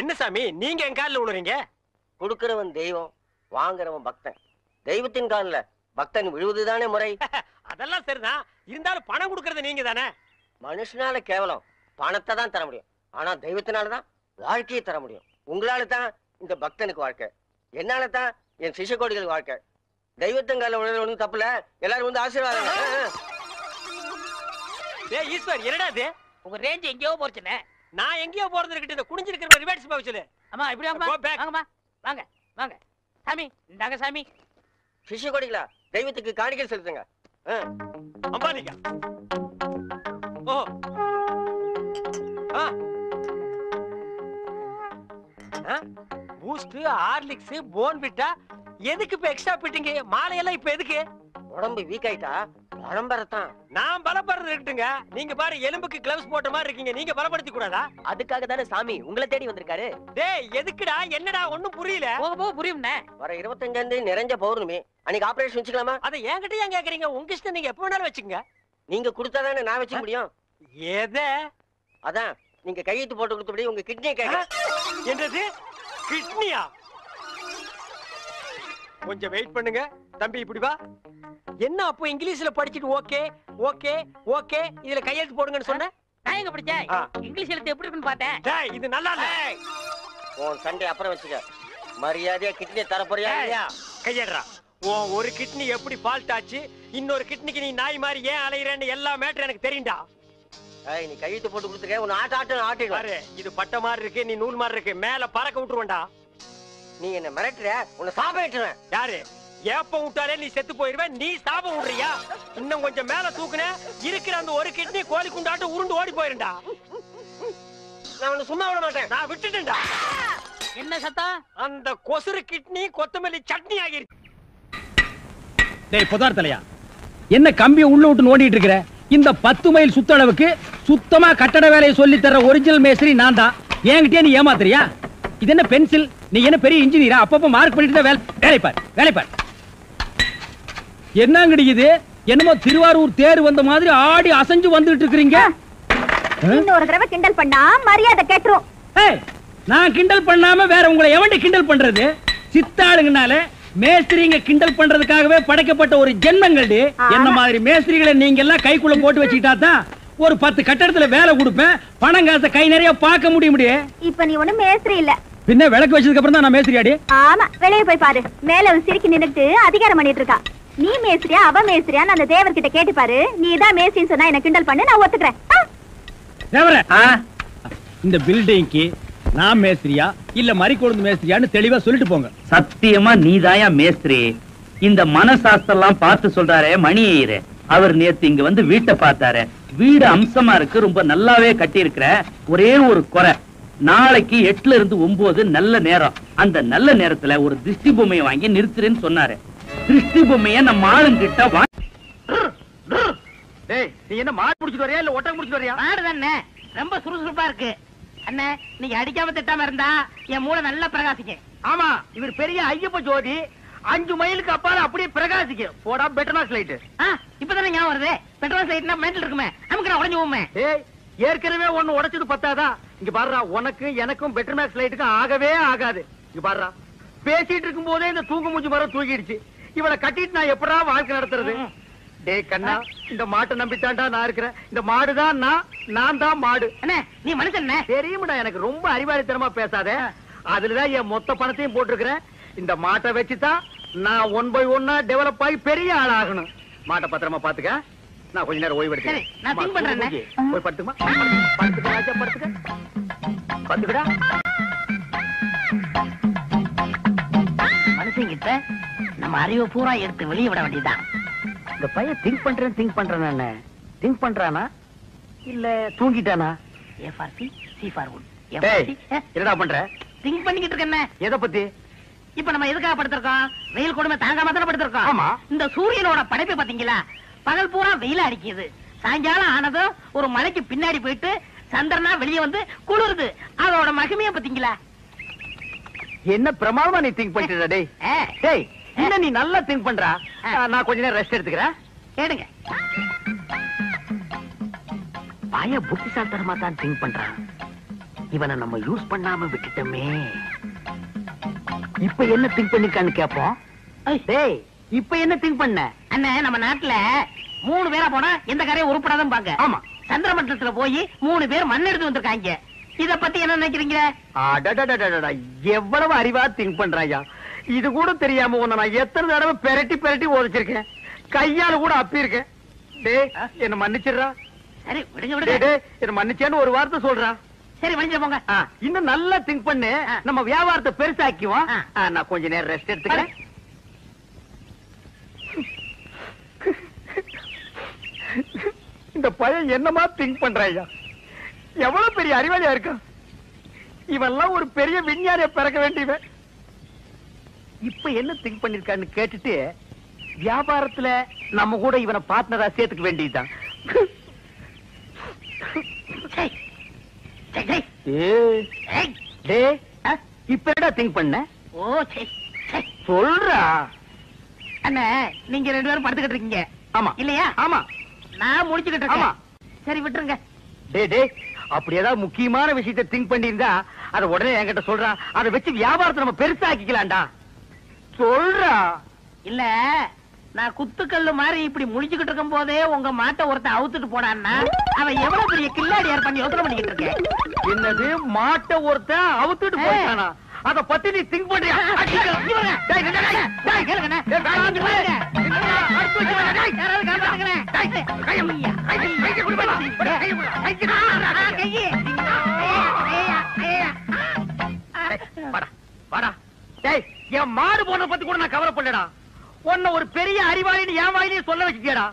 Speaker 2: என்ன சாமி, நீங்க என் காலில் விழுறீங்க?
Speaker 7: கொடுக்கிறவன் தெய்வம், வாங்குறவன் பக்தன். தெய்வத்தின் காலில் பக்தன் விழுவதுதானே முறை.
Speaker 2: அதெல்லாம் சரிதான். இருந்தாலும் பணம் கொடுக்கறது நீங்க தானே.
Speaker 7: மனுஷனால கேவலம் பணத்தை தான் தர முடியும். ஆனா தெய்வத்தினாலதான் வாழ்க்கையை தர முடியும். உங்களால தான் இந்த பக்தனுக்கு வாழ்க்கை, என்னால தான் என் சிஷ்யகோடிகளுக்கு வாழ்க்கை. தெய்வத்தின் காலில் விழுறது ஒண்ணும் தப்புல. எல்லாரும் வந்து ஆசீர்வாதம்.
Speaker 2: ஈஸ்வர், என்னடா இது?
Speaker 5: உங்க ரேஞ்ச் எங்கேயோ போச்சுனே.
Speaker 2: நான் எங்கேயோ போறது இருக்கட்டும், இந்த குனிஞ்சிருக்கிற ரிவர்ஸ் போக சொல்லு.
Speaker 5: அம்மா, இப்படி வாங்கம்மா. வாங்க வாங்க சாமி. இந்தாங்க சாமி.
Speaker 7: சிஷ்யகோடிகளா, தெய்வத்துக்கு காணிக்கை செலுத்துங்க.
Speaker 2: அம்பாலிக்கா. ஓ, பூஸ்ட், ஹார்லிக்ஸ், போன்விட்டா எதுக்கு இப்ப எக்ஸ்ட்ரா பிட்டிங்க? மாலையெல்லாம் இப்ப எதுக்கு?
Speaker 7: உடம்பு வீக் ஆயிட்டா பலம்பரத்தான்.
Speaker 2: நான் பலப்படுறது இருக்கட்டுங்க. நீங்க பாரு, எலும்புக்கு கிளவுஸ் போட்ட மாதிரி இருக்கீங்க. நீங்க பலப்படுத்தி கூடாதா?
Speaker 7: அதுக்காக தானே சாமி உங்களை தேடி வந்திருக்காரு.
Speaker 2: டேய், எதுக்குடா? என்னடா ஒண்ணும் புரியல.
Speaker 5: போக போக புரியும்ண்ணே.
Speaker 7: வர 25ஆம் தேதி நிறைஞ்ச பௌர்ணமி அன்னைக்கு ஆபரேஷன் வச்சுக்கலாமா?
Speaker 2: அதை என்கிட்ட ஏன் கேக்குறீங்க? உங்க இஷ்டம், நீங்க எப்ப வேணாலும் வச்சுக்கங்க.
Speaker 7: நீங்க கொடுத்தாதானே நான் வச்சுக்க முடியும்.
Speaker 2: எதை?
Speaker 7: அதான் நீங்க கையெழுத்து போட்டு கொடுத்தபடி உங்க கிட்னியை கேட்க.
Speaker 2: என்னது? கிட்னியா? கொஞ்சம் வெயிட் பண்ணுங்க தம்பி. இப்படி வா. என்ன அப்போ இங்கிலீஷ்ல படிச்சிட்டு ஓகே ஓகே ஓகே இதுல கையெழுத்து போடுங்கன்னு சொன்ன?
Speaker 5: நான் எங்க படிச்சேன்? இங்கிலீஷ் எழுத்து எப்படி இருக்குன்னு பார்த்தேன்.
Speaker 2: டேய், இது நல்லா இல்ல.
Speaker 7: உன் சண்டை அப்புறம் வச்சுக்க. மரியாதையா கிட்னியை தர போறியா இல்லையா?
Speaker 2: கையேடுறா. உன் ஒரு கிட்னி எப்படி ஃபால்ட் ஆச்சு, இன்னொரு கிட்னிக்கு நீ நாய் மாதிரி ஏன் அலையறேன்னு எல்லா மேட்டர் எனக்கு தெரியும்டா.
Speaker 7: ஏய், நீ கையெழுத்து போட்டு கொடுத்துக்க. உன்னை ஆட்டிடுவேன்.
Speaker 2: பாரு, இது பட்ட மாதிரி இருக்கு, நீ நூல் மாதிரி இருக்கு. மேல பறக்க விட்டுருவேன்டா.
Speaker 7: நீ என்ன மிரட்டுற? உன்னை சாபம் விட்டுருவேன்.
Speaker 2: யாரு? ஏப்ப விட்டாலே நீ செத்து போயிருவேன். நீ சாபம் விடுறியா? இன்னும் கொஞ்சம் மேல தூக்குன இருக்கிற அந்த ஒரு கிட்னி கோழி குண்டாட்டு உருண்டு ஓடி போயிருண்டா.
Speaker 7: நான் உன்னை சும்மா விட மாட்டேன்.
Speaker 2: நான் விட்டுட்டேன்டா.
Speaker 5: என்ன சத்தம்?
Speaker 2: அந்த கொசுறு கிட்னி கொத்தமல்லி சட்னி ஆகிருச்சு.
Speaker 1: டேய் புதார் தலையா, என்ன கம்பியை உள்ள விட்டு நோண்டிட்டு இருக்கிற? இந்த 10 மைல் சுத்தளவுக்கு சுத்தமா கட்டட வேலையை சொல்லி தர ஒரிஜினல் மேஸ்திரி நான் தான். என்கிட்டயே நீ ஏமாத்துறியா? இது என்ன பென்சில்? நீ என்ன பெரிய இன்ஜினியரா? அப்பப்ப மார்க் பண்ணிட்டு தான் வேலை பார். என்னங்கடி இது? என்னமோ திருவாரூர் தேர் வந்த மாதிரி ஆடி அசைஞ்சு வந்துட்டு இருக்கீங்க.
Speaker 4: இன்னொரு தடவை கிண்டல் பண்ணா மரியாதை கேட்டுரும்.
Speaker 1: நான் கிண்டல் பண்ணாம வேற உங்களை எவன்டி கிண்டல் பண்றது? சித்தாளுங்கனால மேஸ்திரிங்க கிண்டல் பண்றதுக்காகவே படைக்கப்பட்ட ஒரு ஜென்மங்கள்டி. என்ன மாதிரி மேஸ்திரிகளை நீங்க எல்லாம் கைக்குள்ள போட்டு வச்சுக்கிட்டா தான் ஒரு 10 கட்டடத்துல வேலை கொடுப்பேன், பணம் காசை கை நிறைய பார்க்க முடியும்.
Speaker 4: இப்ப நீ ஒண்ணு மேஸ்திரி இல்ல.
Speaker 1: பின்ன விளக்கு வச்சதுக்கு அப்புறம் தான் நான் மேஸ்திரியாடி.
Speaker 4: ஆமா, வெளியே போய் பாரு. மேல ஒரு சிரிக்கி நின்னுட்டு அதிகாரம் பண்ணிட்டு இருக்கா. நீ மேஸ்திரியா அவ மேஸ்திரியான்னு அந்த தேவர்கிட்ட கேட்டு பாரு. நீ தான் மேஸ்திரின்னு சொன்னா என்ன கிண்டல் பண்ணு, நான் ஒத்துக்கிறேன்.
Speaker 1: இந்த பில்டிங்க்கு நான் மேஸ்திரியா இல்ல மறிக்கொழுந்து மேஸ்திரியான்னு தெளிவா சொல்லிட்டு போங்க.
Speaker 8: சத்தியமா நீதாயா மேஸ்திரி. இந்த மனசாஸ்திரம் பார்த்து சொல்றாரே மணி ஐயரு, அவர் நேத்து இங்க வந்து வீட்டை பார்த்தாரு. வீடு அம்சமா இருக்கு, ரொம்ப நல்லாவே கட்டி இருக்கிற. ஒரே ஒரு குறை, நாளைக்கு 8ல இருந்து 9 நல்ல நேரம். அந்த நல்ல நேரத்துல ஒரு திருஷ்டி பொம்மையை வாங்கி நிறுத்துறேன்னு சொன்னாரு. திருஷ்டி பொம்மைய நம்ம ஆளுங்கிட்ட
Speaker 1: நீ என்ன மாடு முடிச்சிட்டு வரியா இல்ல ஒட்டகம் முடிச்சிட்டு வரியா?
Speaker 5: மாடு தானே, ரொம்ப சுறுசுறுப்பா இருக்கு. அண்ணே, நீங்க அடிக்காம திட்டாம இருந்தா என் மூளை நல்லா பிரகாசிக்கும்.
Speaker 1: ஆமா, இவர் பெரிய ஐயப்ப ஜோதி. 5 மைலுக்கு அப்பால அப்படியே பிரகாசிக்கும். போடா பெட்ரோல் லைட்.
Speaker 5: இப்பதானே ஞாபகம் வருது. பெட்ரோல் லைட்னா மெண்டல் இருக்குமே, நமக்கு உடஞ்சு போமே.
Speaker 1: ஏற்கனவே ஒண்ணு உடைச்சது பத்தாதா? இங்க பாருடா, உனக்கு எனக்கும் பெட்ரோல் லைட்டுக்கும் ஆகவே ஆகாது. இங்க பாருடா, பேசிட்டு இருக்கும் போதே இந்த தூக்கு மூஞ்சி மரம் தூக்கிடுச்சு. இவளை கட்டிட்டு நான் எப்படா வாழ்க்கை நடத்துறது? டேய் கண்ணா, இந்த மாட்டை நம்பித்தாண்டா நான் இருக்கிறேன். இந்த மாடுதான் நான் தான் மாடு.
Speaker 5: அண்ணே, நீ மனுஷன்
Speaker 1: தெரியுமாடா, எனக்கு ரொம்ப அறிவாளித்தனமா பேசாத. அதுலதான் என் மொத்த பணத்தையும் போட்டிருக்கிறேன். இந்த மாட்டை வச்சுதான் நான் 1 by 1 டெவலப் ஆகி பெரிய ஆள் ஆகணும். மாட்டை பத்திரமா பாத்துக்க. நான் கொஞ்ச நேரம் ஓய்வு எடுக்கிறேன்.
Speaker 5: நான் திங்க் பண்றேன்.
Speaker 1: போய் படுத்துமா, படுத்துக்கடா.
Speaker 5: மனுஷங்கிட்ட நம்ம அறிவை பூரா எடுத்து வெளியே விட வேண்டியதுதான்.
Speaker 1: இந்த பையன் திங்க் பண்றேன் திங்க் பண்றானா இல்ல தூங்கிட்டானா?
Speaker 5: A for C, C for wood.
Speaker 1: என்னடா பண்ற?
Speaker 5: திங்க் பண்ணிக்கிட்டு இருக்கேன்.
Speaker 1: எதை பத்தி?
Speaker 5: இப்ப நம்ம எதுக்காக படுத்திருக்கோம்? வெயில் கொடுமை தாங்காம தானே படுத்திருக்கோம்.
Speaker 1: ஆமா.
Speaker 5: இந்த சூரியனோட படைப்பை பாத்தீங்களா? பகல் பூரா வெயில அடிக்குது, சாயங்காலம் ஆனதும் ஒரு மலைக்கு பின்னாடி போயிட்டு சந்திரனா வெளியே வந்து குளிருது. அதோட மகிமைய பாத்தீங்களா?
Speaker 1: என்ன பிரமாதமா நீ திங்க் பண்ணிட்டு டேய். டேய், என்ன நீ நல்லா திங்க் பண்றா. நான் கொஞ்ச நேரம் ரெஸ்ட் எடுத்துக்கிறேன்.
Speaker 5: கேளுங்க.
Speaker 1: பய புத்திசாலித்தனமா தான் திங்க் பண்றான். இவனை நம்ம யூஸ் பண்ணாம விட்டுட்டோமே. இப்ப என்ன திங்க் பண்ணிருக்கான்னு கேப்போம். டேய், இப்ப என்ன திங்க் பண்ண?
Speaker 5: அண்ணே, நம்ம நாட்டுல 3 பேரா போனா எந்த கரையும் உருப்படாதான் பாங்க.
Speaker 1: ஆமா.
Speaker 5: சந்திரமண்டலத்துல போய் 3 பேர் மண் எடுத்து வந்திருக்காங்க. இத பத்தி என்ன நினைக்கிறீங்க?
Speaker 1: எவ்வளவு அறிவா திங்க் பண்றாயா. இது கூட தெரியாம உன்னை நான் எத்தனை தடவை பெரட்டி உதச்சிருக்கேன். கையால கூட அப்பி இருக்கேன். டேய், என்ன மன்னிச்சிடுறா.
Speaker 5: சரி, விடுங்க விடுங்க.
Speaker 1: என்ன மன்னிச்சேன்னு ஒரு வார்த்தை சொல்றா.
Speaker 5: சரி, மன்னிச்சு போங்க.
Speaker 1: இன்னும் நல்லா திங்க் பண்ணு. நம்ம வியாபாரத்தை பெருசாக்குவோம். நான் கொஞ்ச நேரம் ரெஸ்ட் எடுத்துக்கிறேன். இந்த பையன் என்னமா திங்க் பண்றாயா. எவ்வளவு பெரிய அறிவாளியா இருக்கான். இவெல்லாம் ஒரு பெரிய விஞ்ஞானிய பிறக்க வேண்டியவன். இப்ப என்ன திங்க் பண்ணிருக்கான்னு கேட்டுட்டு வியாபாரத்துல நம்ம கூட இவனை பார்ட்னரா சேர்த்துக்க வேண்டியதுதான். இப்ப என்ன திங்க் பண்ண? சொல்றா.
Speaker 5: அண்ணே, நீங்க 2 பேரும் படுத்துக்கிட்டு இருக்கீங்க.
Speaker 1: ஆமா
Speaker 5: இல்லையா?
Speaker 1: ஆமா.
Speaker 5: நான் முடிச்சுக்கிட்டு இருக்கேன். சரி, விட்டுருங்க.
Speaker 1: டேய், அப்படி ஏதாவது முக்கியமான விஷயத்தை திங்க் பண்ணியிருந்தா அதை உடனே என்கிட்ட சொல்றா. அதை வச்சு வியாபாரத்தை நம்ம பெருசாக்கிக்கலாம்டா. சொல்றா.
Speaker 5: இல்ல, நான் குத்துக்கல்லு மாதிரி இப்படி முடிச்சுக்கிட்டு இருக்கும் போதே உங்க மாட்டை ஒருத்தன் அவுத்துட்டு போனான்னா அவன் எவ்வளவு பெரிய கில்லாடியார் பண்ணி யோசனை பண்ணிக்கிட்டு இருக்கேன்.
Speaker 1: என்னது, மாட்டை ஒருத்தன் அவுத்துட்டு போயிட்டானா? அத பத்தி நீ திங்க் பண்றியா? என் மாடு போன பத்தி கூட நான் கவலைப்படலடா. உன்னை ஒரு பெரிய அறிவாளின்னு என் வாயிலே சொல்ல வச்சுட்டியாடா.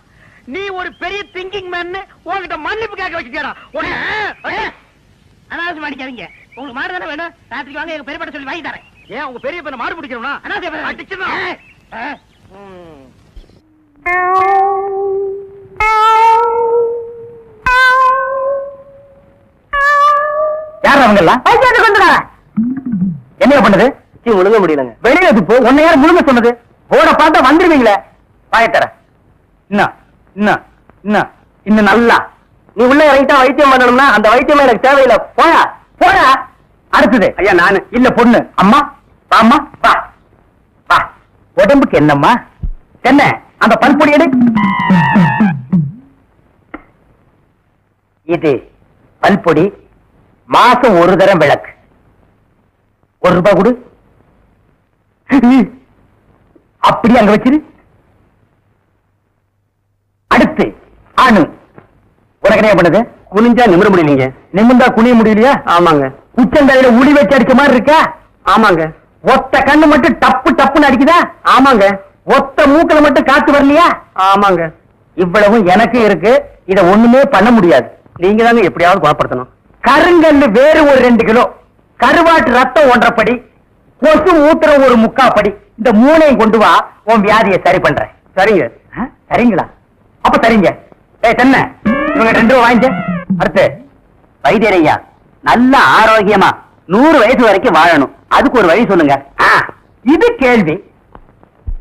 Speaker 1: நீ ஒரு பெரிய திங்கிங் மேன் உன்கிட்ட மன்னிப்பு கேட்க வச்சுட்டியாடா.
Speaker 5: அனாவசியம் அடிக்காதீங்க. உங்களுக்கு மாடு தானே வேணும்? ராத்திரிக்கு வாங்க, எங்க பெரியப்பட்ட சொல்லி வாங்கி தரேன்.
Speaker 1: ஏன் உங்க பெரிய பையனை மாடு பிடிக்கணும்னா? யார் அவங்க எல்லாம்? என்ன பண்ணுது?
Speaker 7: முழுங்க முடியலங்க.
Speaker 1: வெளியில போ. உன்னை யார் முழுங்க சொன்னது? போட பார்த்தா வந்துருவீங்களே. வாயத்தர இன்னும் நல்லா
Speaker 7: நீ உள்ள இறங்கிட்டா வைத்தியம் பண்ணணும்னா அந்த வைத்தியம் எனக்கு தேவையில்லை.
Speaker 1: போயா போயா. அடுத்தது ஐயா நானு இல்ல பொண்ணு. அம்மா வாம்மா வா வா. உடம்புக்கு என்னம்மா? என்ன அந்த பல்பொடி எடு. இது பல்பொடி. மாசம் ஒரு தரம் விளக்கு. ₹1 கொடு. அப்படி அங்க வச்சிரு. அடுத்து அணு. உனக்கு என்ன பண்ணுது?
Speaker 7: குனிஞ்சா நிமிர முடியலீங்க.
Speaker 1: நிமிர்ந்தா குனிய முடியலையா?
Speaker 7: ஆமாங்க.
Speaker 1: உச்சந்தலையில உளி வச்சு அடிச்ச மாதிரி இருக்கா?
Speaker 7: ஆமாங்க.
Speaker 1: ஒத்த கண்ணு மட்டும் டப்பு டப்புன்னு அடிக்குதா?
Speaker 7: ஆமாங்க.
Speaker 1: ஒத்த மூக்கல மட்டும் காத்து வரலையா?
Speaker 7: ஆமாங்க.
Speaker 1: இவ்வளவும் எனக்கு இருக்கு. இத ஒண்ணுமே பண்ண முடியாது.
Speaker 7: நீங்க தாங்க எப்படியாவது குணப்படுத்தணும்.
Speaker 1: கருங்கல்லு வேறு ஒரு 2 கிலோ, கருவாட்டு ரத்தம் 1.5 படி, கொசு மூத்திரம் ஒரு 3/4 படி. இந்த 3ஐயும் கொண்டு வா, உன் வியாதியை சரி பண்றேன்.
Speaker 7: சரிங்க.
Speaker 1: சரிங்களா? அப்ப சரிங்க. தென்ன இவங்க 2 ரூபா வாங்கிக்க. அடுத்து வைத்தியரையா நல்ல ஆரோக்கியமா 100 வயசு வரைக்கும் வாழணும். அதுக்கு ஒரு வழி சொல்லுங்க. இது கேள்வி.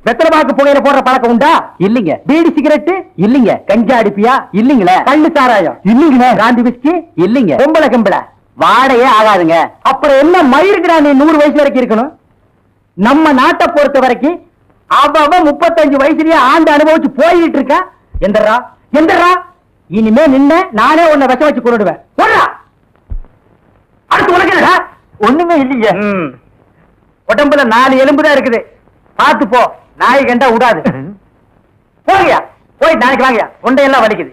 Speaker 1: வெத்தலைபாக்கு புகையில போடுற பழக்கம் உண்டா? இல்லீங்க. பீடி சிகரெட்? இல்லீங்க. கஞ்சா அடிப்பியா? இல்லீங்களே. கள்ளு சாராயம்? இல்லீங்களே. காந்தி விஸ்கி? இல்லீங்க. பொம்பளை கம்பளை வாடையே ஆகாதுங்க. அப்புறம் என்ன மயிருக்குடா நீ 100 வயசு வரைக்கும் இருக்கணும்? நம்ம நாட்டை பொறுத்த வரைக்கும் அவ 35 வயசுலயே ஆண்டு அனுபவிச்சு போயிட்டு இருக்கா. எந்தரா எந்தரா இனிமே நின்ன நானே உன்னை விஷ வச்சு கொண்டுடுவேன். அடுத்து உனக்கு என்னடா? ஒண்ணுமே இல்லைங்க. உடம்புல 4 எலும்பு தான் இருக்குது. பார்த்து போ. நாய் கண்டா விடாது. போங்கயா போய் நாளைக்கு வாங்கயா. தொண்டையெல்லாம் வலிக்குது.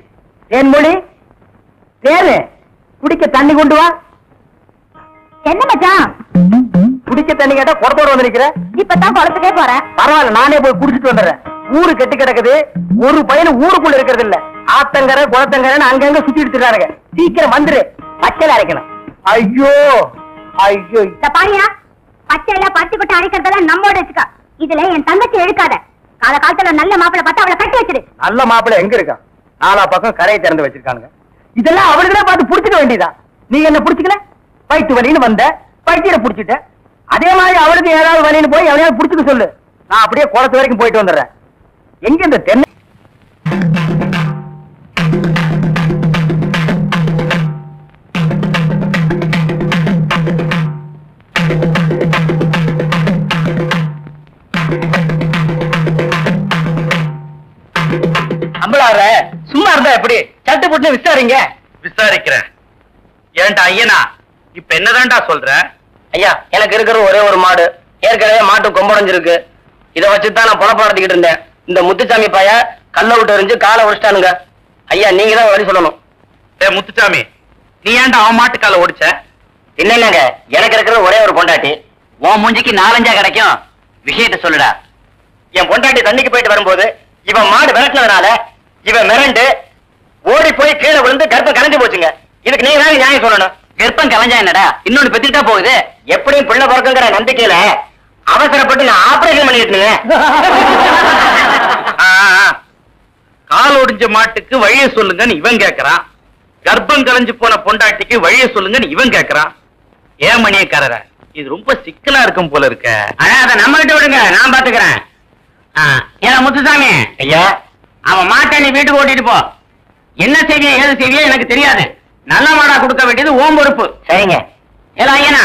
Speaker 1: தேன்மொழி தேனு குடிக்க தண்ணி கொண்டு வா.
Speaker 4: என்ன மச்சான்?
Speaker 1: குடிக்க தண்ணி கேட்டா குடத்தோட வந்து நிக்கிற.
Speaker 4: இப்பதான் குளத்துக்கே போறேன்.
Speaker 1: பரவாயில்ல, நானே போய் குடிச்சிட்டு வந்துடுறேன். ஊரு கெட்டு கிடக்குது. ஒரு பையன் ஊருக்குள்ள இருக்கிறது இல்ல. ஆத்தங்கரை குளத்தங்கரைன்னு அங்கங்க சுத்திட்டு இருக்காருங்க. சீக்கிரம் வந்துரு. பச்சையில அரைக்கணும். ஐயோ ஐயோ.
Speaker 4: பாரியா பச்சையில பத்தி கொட்டை அரைக்கிறதெல்லாம் நம்மோட வச்சுக்கா. இதுல என் தங்கச்சி எடுக்காத. கால காலத்துல நல்ல மாப்பிளை பார்த்து அவளை கட்டி வச்சிரு.
Speaker 1: நல்ல மாப்பிள்ளை எங்க இருக்கா? 4 பக்கம் கரையை திறந்து வச்சிருக்கானுங்க. இதெல்லாம் அவளுக்குதான் பார்த்து புடிச்சுக்க வேண்டியதா? நீங்க என்ன புடிச்சுக்கல? வயிற்று வலின்னு வந்த வயிற்ற புடிச்சிட்ட. அதே மாதிரி அவளுக்கு ஏதாவது வலின்னு போய் எவனையாவது புடிச்சுக்க சொல்லு. நான் அப்படியே குளத்து வரைக்கும் போயிட்டு வந்துடுறேன். எங்க இந்த தென்னை அம்பளார சும்மா இருந்தா எப்படி? சட்டு போட்டு விசாரிங்க.
Speaker 8: விசாரிக்கிறேன். ஏன்டா ஐயனா இப்ப என்னதான்டா சொல்ற?
Speaker 7: ஐயா, எனக்கு இருக்கிற ஒரே ஒரு மாடு. ஏற்கனவே மாட்டு கொம்படைஞ்சிருக்கு. இதை வச்சுதான் நான் பொழப்பு நடத்திக்கிட்டு இருந்தேன். இந்த முத்துச்சாமி பைய கல்ல விட்டு எறிஞ்சு காலை உடைச்சிட்டானுங்க. ஐயா, நீங்க தான் வழி சொல்லணும்.
Speaker 8: முத்துச்சாமி, நீ ஏன்டா அவன் மாட்டு காலை ஓடிச்ச?
Speaker 7: இல்லைங்க, எனக்கு இருக்கிற ஒரே ஒரு பொண்டாட்டி.
Speaker 8: உன் மூஞ்சிக்கு 4-5 கிடைக்கும். விஷயத்தை சொல்லுடா.
Speaker 7: என் பொண்டாட்டி தண்ணிக்கு போயிட்டு வரும்போது இவன் மாடு விரட்டினதுனால இவன் மிரண்டு ஓடி போய் கீழே விழுந்து கர்ப்பம் கலைஞ்சு போச்சுங்க. இதுக்கு நீங்க தான் நியாயம் சொல்லணும்.
Speaker 8: கர்ப்பம் கலைஞ்சா என்னடா? இன்னொன்னு பெத்துட்டா போகுது.
Speaker 7: எப்படியும் பிள்ளை பிறக்குங்கிற நம்பிக்கையில அவசரப்பட்டு நான் ஆபரேஷன் பண்ணிட்டு
Speaker 8: கால் ஒடிஞ்ச மாட்டுக்கு வழியை சொல்லுங்கன்னு இவன் கேக்குறான். கர்ப்பம் கலைஞ்சு போன பொண்டாட்டிக்கு வழியை சொல்லுங்கன்னு இவன் கேக்குறான். ஏன் மணியக்காரர, இது ரொம்ப சிக்கலா இருக்கும் போல இருக்க.
Speaker 7: அதை நம்ம கிட்ட விடுங்க, நான் பாத்துக்கிறேன். ஏன்னா முத்துசாமி ஐயா, அவன் மாட்டை நீ வீட்டுக்கு ஓட்டிட்டு போ. என்ன செய்வியோ ஏது செய்வியோ எனக்கு தெரியாது. நல்ல மாடா கொடுக்க வேண்டியது ஓம் பொறுப்பு. சரிங்க. ஏதா ஐயனா,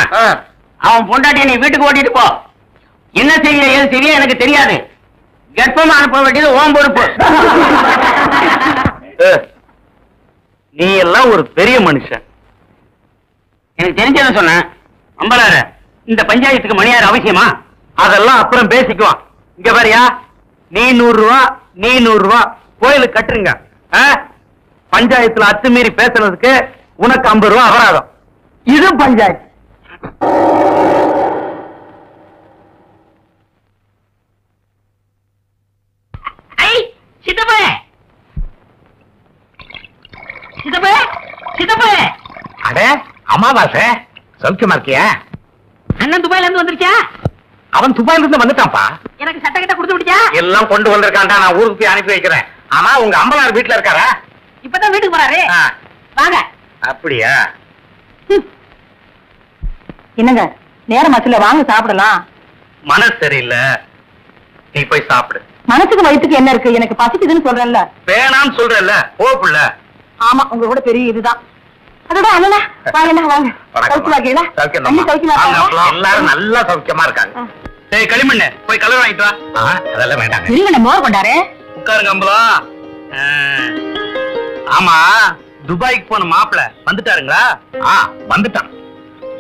Speaker 7: அவன் பொண்டாட்டியை நீ வீட்டுக்கு ஓட்டிட்டு போ. என்ன செய்வியோ ஏது செய்வியோ எனக்கு தெரியாது. கர்ப்பமா அனுப்ப வேண்டியது ஓம் பொறுப்பு.
Speaker 8: நீ எல்லாம் ஒரு பெரிய மனுஷன்.
Speaker 7: எனக்கு தெரிஞ்சதை சொன்னேன்.
Speaker 8: அம்பலார, இந்த பஞ்சாயத்துக்கு மணியார் அவசியமா? அதெல்லாம் அப்புறம் பேசிக்குவான். இங்க பாரியா, நீ 100 ரூபா, நீ 100 ரூபா கோயிலுக்கு கட்டுருங்க. பஞ்சாயத்துல அத்துமீறி பேசுறதுக்கு உனக்கு 50 ரூபா அபராதம்.
Speaker 1: இது பஞ்சாயத்து.
Speaker 5: சித்தப்பே சித்தப்பே சித்தப்பே.
Speaker 2: அடே அமாவாசை, சௌக்கியமா இருக்கியா?
Speaker 5: அண்ணன் துபாயில இருந்து வந்துருச்சா?
Speaker 2: அவன் துபாயில இருந்து வந்துட்டான்ப்பா.
Speaker 5: எனக்கு சட்டை கிட்ட கொடுத்து விட்டியா?
Speaker 2: எல்லாம் கொண்டு வந்திருக்கான்டா, நான் ஊருக்கு போய் அனுப்பி வைக்கிறேன். ஆமா, உங்க அம்பலார் வீட்டுல இருக்காரா?
Speaker 5: இப்பதான் வீட்டுக்கு போறாரு. வாங்க.
Speaker 2: அப்படியா?
Speaker 4: என்னங்க நேரமாச்சுல, வாங்க சாப்பிடலாம்.
Speaker 2: மனசு சரியில்லை, நீ போய் சாப்பிடு.
Speaker 4: மனசுக்கு வயிற்றுக்கு என்ன இருக்கு? எனக்கு பசிக்குதுன்னு சொல்றேன்ல.
Speaker 2: வேணான்னு சொல்றேன்ல, போப்புல.
Speaker 4: ஆமா, உங்களோட பெரிய இதுதான். அதோட அண்ணா வாங்க வாங்க. சௌக்கியமா இருக்கீங்களா?
Speaker 2: எல்லாரும் நல்லா சௌக்கியமா இருக்காங்க. சரி களிமண்ணு, போய் கலர் வாங்கிட்டு வா. அதெல்லாம் வேண்டாம்.
Speaker 4: இருங்க, மோர் கொண்டாரு.
Speaker 2: உட்காருங்க அம்பலா. ஆமா, துபாய்க்கு போன மாப்பிள வந்துட்டாருங்களா? வந்துட்டான்.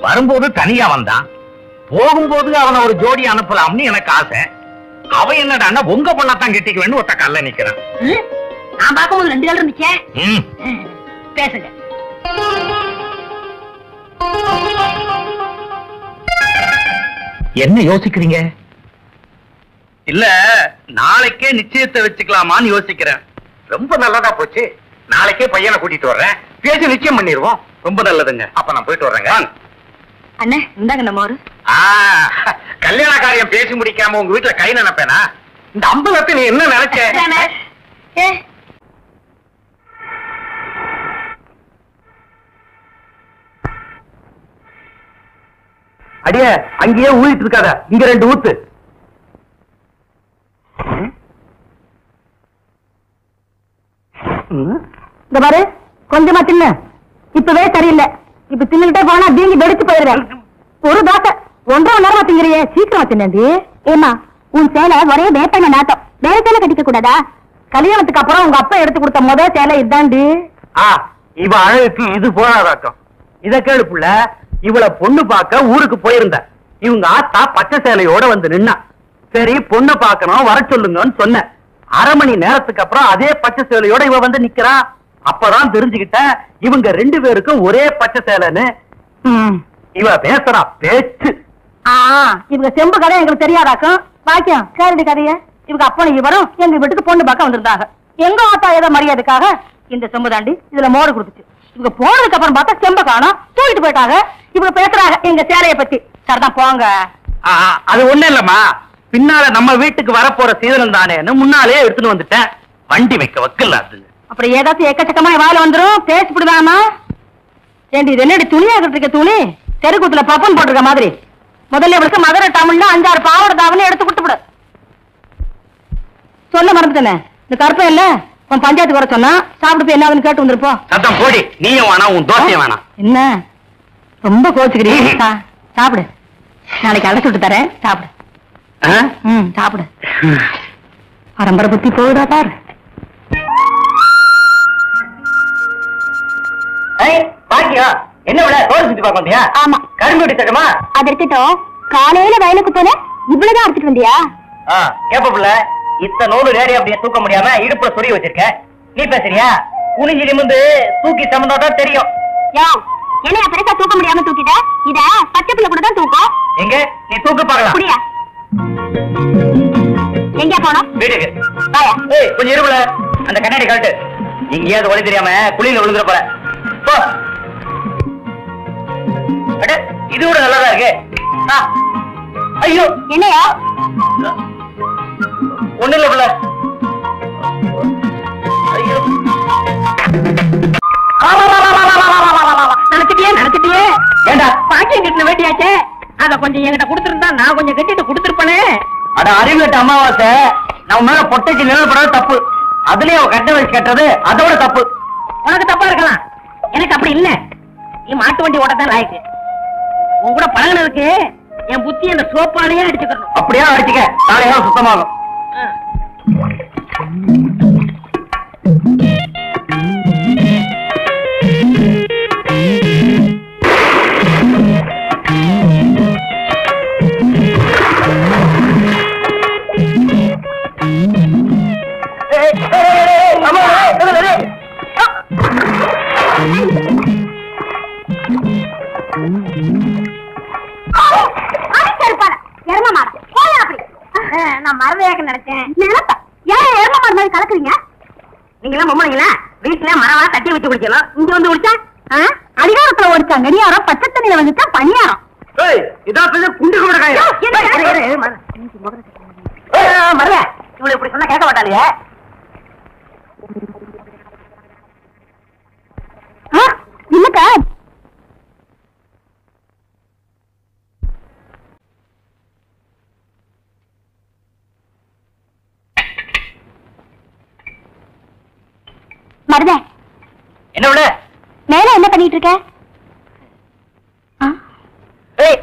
Speaker 2: வரும்போது தனியா வந்தான், போகும்போது அவனை ஒரு ஜோடி அனுப்பலாம்னு எனக்கு ஆசை. அவன் என்னடான்னா உங்க பொண்ணாத்தான் கெட்டிக்கு வேணும் ஒத்த கல்ல நிக்கிறான்.
Speaker 5: நான் பார்க்கும்போது 2 கால் இருந்துச்சே. பேசுங்க.
Speaker 2: என்ன யோசிக்கிறீங்க? இல்ல, நாளைக்கே நிச்சயத்தை வச்சுக்கலாமான்னு யோசிக்கிறேன். ரொம்ப நல்லதா போச்சு. நாளைக்கே பையனை கூட்டிட்டு வர்றேன், பேசி நிச்சயம் பண்ணிடுவோம். ரொம்ப நல்லதுங்க. அப்ப நான் போயிட்டு வர்றேங்க.
Speaker 4: அண்ணே இந்தாங்க நம்ம ஒரு
Speaker 2: கல்யாண காரியம் பேசி முடிக்காம உங்க வீட்டுல கை நினைப்பேனா? இந்த அம்பலத்தை நீ என்ன நினைச்ச? அடிய அங்கேயே ஊழிட்டு இருக்காத, இங்க 2 ஊத்து.
Speaker 4: இந்த பாரு, கொஞ்சமா தின்னு. இப்பவே சரியில்லை. இப்ப தின்னுகிட்டே போனா தீங்கி வெடிச்சு போயிடுறேன். ஒரு தோசை 1.5 நேரமா திங்கிறியே, சீக்கிரமா தின்னி. ஏமா, உன் சேலை ஒரே வேப்பண்ண நாட்டம். வேற சேலை கட்டிக்க கூடாதா? கல்யாணத்துக்கு அப்புறம் உங்க அப்பா எடுத்து கொடுத்த முதல் சேலை இதாண்டி.
Speaker 2: இவ அழகுக்கு இது போராடாட்டம். இத கேளு புள்ள, இவள பொண்ணு பார்க்க ஊருக்கு போயிருந்த. இவங்க ஆத்தா பச்சை சேலையோட வந்து நின்னா. சரி பொண்ணு பார்க்கணும், வர சொல்லுங்கன்னு சொன்ன. 1/2 மணி நேரத்துக்கு அப்புறம் அதே பச்சை சேலையோட இவ வந்து நிக்கிறா. அப்பதான் தெரிஞ்சுக்கிட்டேன் இவங்க 2 பேருக்கும் ஒரே பச்சை சேலைன்னு. இவ பேசுறா பேச்சு.
Speaker 4: இவங்க செம்பு கதை எங்களுக்கு தெரியாதாக்கும். பாக்கியம் கேரடி கதைய. இவங்க அப்பனும் இவரும் எங்க வீட்டுக்கு பொண்ணு பார்க்க வந்திருந்தாங்க. எங்க ஆத்தா ஏதோ மரியாதைக்காக இந்த செம்பு தாண்டி இதுல மோடு கொடுத்துச்சு. இவங்க போனதுக்கு அப்புறம் பார்த்தா செம்ப காணோம், தூக்கிட்டு போயிட்டாங்க. இவங்க பேசுறாங்க எங்க சேலைய பத்தி. சரிதான் போங்க.
Speaker 2: அது ஒண்ணு இல்லம்மா, பின்னால நம்ம வீட்டுக்கு வரப்போற சீதனம் தானேன்னு முன்னாலே எடுத்துட்டு வந்துட்டேன். வண்டி வைக்க வக்கல.
Speaker 4: அப்புறம் ஏதாச்சும் எக்கச்சக்கமா வாயில வந்துரும், பேசிவிடுதாமா? ஏண்டி இது என்னடி துணியா இருக்க துணி? தெருக்கூத்துல பப்பன் போட்டிருக்க மாதிரி. முதல்ல இவளுக்கு மதுரை டவுன்ல 5-6 பாவாடை தாவணி எடுத்து கொடுத்துவிடு. சொல்ல மறந்துட்டேனே, இந்த கருப்பம் இல்ல உன் பஞ்சாயத்துக்கு வர சொன்னா சாப்பிட்டு போய் என்ன கேட்டு வந்துருப்போம்.
Speaker 2: சத்தம் போடி, நீயும் வேணாம் உன் தோசையும் வேணாம்.
Speaker 4: என்ன ரொம்ப கோச்சுக்கிறீங்க? சாப்பிடு, நாளைக்கு அழைச்சு விட்டு தரேன், சாப்பிடு. சாப்பிடு. பரம்பரை புத்தி போகுதா பாரு.
Speaker 2: என்ன விட தோல் சுத்தி பார்க்க வந்தியா?
Speaker 4: ஆமா.
Speaker 2: கரும்பு எடுத்துமா?
Speaker 4: அது இருக்கட்டும், காலையில வயலுக்கு போன இவ்வளவுதான் அடிச்சிட்டு வந்தியா?
Speaker 2: கேப்ப இத்த நூறு ரேடி அப்படியே தூக்க முடியாம இடுப்புல சொறி வச்சிருக்க. நீ பேசுறியா? குனிஞ்சி நிமிந்து தூக்கி சமந்தாதான் தெரியும்.
Speaker 4: என்னையா பெருசா தூக்க முடியாம தூக்கிட்ட? இத பச்சை பிள்ளை கூட தான் தூக்கும்.
Speaker 2: எங்க நீ தூக்க பாக்கலாம்.
Speaker 4: புரியா? எங்க போனோம்?
Speaker 2: வீட்டுக்கு. கொஞ்சம் இருபல அந்த கண்ணாடி காட்டு. எங்கேயாவது ஒளி தெரியாம குளியில விழுந்துற போற. போ. இது கூட நல்லாதான் இருக்கு. ஐயோ
Speaker 4: என்னையா?
Speaker 2: ஒண்ணு இல்ல பிள்ள. ஐயோ
Speaker 5: நினைச்சிட்டியே ஏண்டா பாக்கியம் கட்டின வேட்டியாச்சே, அத கொஞ்சம் என்கிட்ட கொடுத்திருந்தா நான் கொஞ்சம் கட்டிட்டு கொடுத்திருப்பேனே.
Speaker 2: அட அறிவுட்ட அமாவாசை, நம்ம மேல பொட்டைக்கு நிழல்படாத தப்பு. அதுலயே அவ கட்ட வச்சு கட்டுறது அதோட தப்பு.
Speaker 5: உனக்கு தப்பா இருக்கலாம், எனக்கு அப்படி இல்ல. நீ மாட்டு வண்டி ஓட்டத்தான் லாய்க்கு. உன் கூட பழகினதுக்கு என் புத்தி அந்த சோப்பாலேயே அடிச்சுக்கணும்.
Speaker 2: அப்படியே அடிச்சுக்க, நாளையெல்லாம் சுத்தமாகும்.
Speaker 4: நான் மரவையாக நினைச்சேன். ஏன் எரும மாடு மாதிரி கலக்குறீங்க?
Speaker 5: நீங்க பொம்பளைங்களா வீட்டுல மரவா தட்டி வச்சு குடிக்கணும், இங்க வந்து குடிச்சா
Speaker 4: அதிகாரத்துல ஒடிச்சா நெடியாரம், பச்சை தண்ணியில வந்துச்சா பணியாரம்.
Speaker 2: இதான் குண்டு கூட
Speaker 5: மருத இவ்வளவு இப்படி சொன்னா கேட்க மாட்டாளுங்க.
Speaker 4: இல்லக்கா மருத
Speaker 5: என்ன விட
Speaker 4: மேல என்ன பண்ணிட்டு இருக்க?